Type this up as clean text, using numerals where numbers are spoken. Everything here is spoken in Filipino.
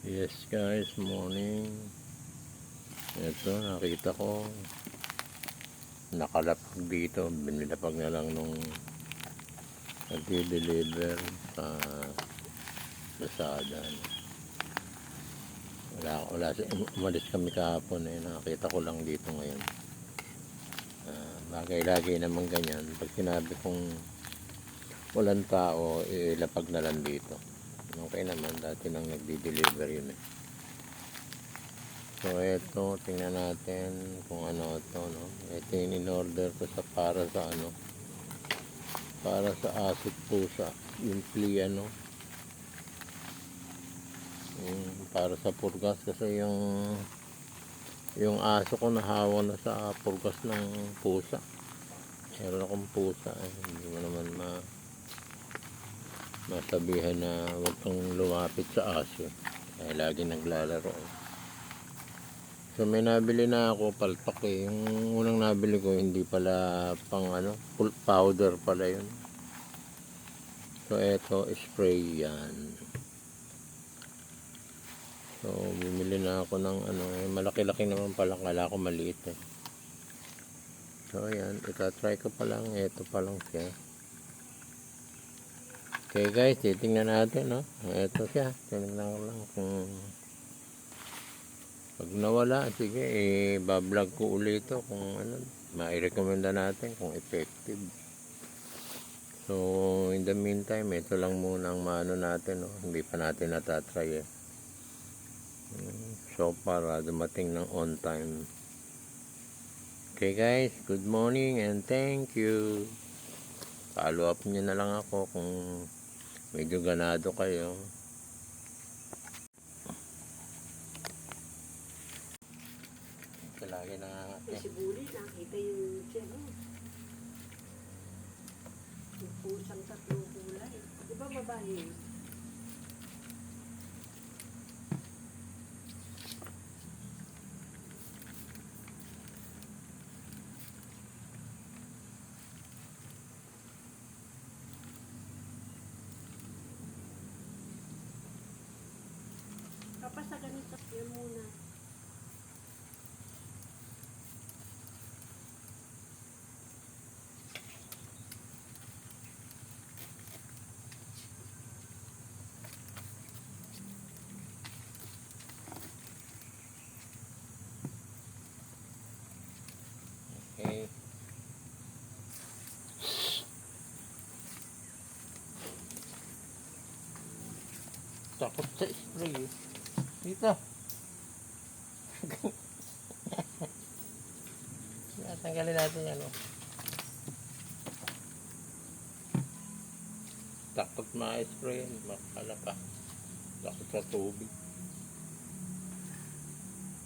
Yes guys, morning. Ito, nakita ko nakalapag dito. Binilapag na lang nung nag-deliver sa Lazada. Umalis kami kahapon nakita ko lang dito ngayon. Bagay lagi naman ganyan. Pag sinabi kong walang tao, ilapag na lang dito. Okay naman, dati nang nagdi-deliver yun So ito, tingnan natin kung ano ito, no? Ito yung in-order ko para sa para sa asit pusa, yung flea, para sa purgas, kasi yung aso ko nahawa na sa purgas ng pusa. Meron akong pusa, hindi mo naman masabihan na huwag kang lumapit sa aso, kaya lagi naglalaro. So may nabili na ako, palpak yung unang nabili ko hindi pala pang powder pala yun. So eto, spray yan. So bumili na ako ng malaki-laki naman pala, kala ko maliit So ayan, itatry ko pa lang, eto pa lang siya. Okay guys, titingnan natin, eto siya, tingnan ko lang kung pag nawala, sige, bablog ko ulit ito kung mai-recommenda natin kung effective. So in the meantime, ito lang muna ang natin, hindi pa natin natatry so para dumating ng on time. Okay guys, good morning and thank you. Follow up nyo na lang ako kung medyo ganado kayo. Lagi na siguro nakita yung siya, yung pusang tatlong kulay. Di ba babae? Kapag sa ganito, yun muna. Okay. Takot sa spray dito. Tanggalin natin yan takot ma-spray, makala pa takot sa tubig.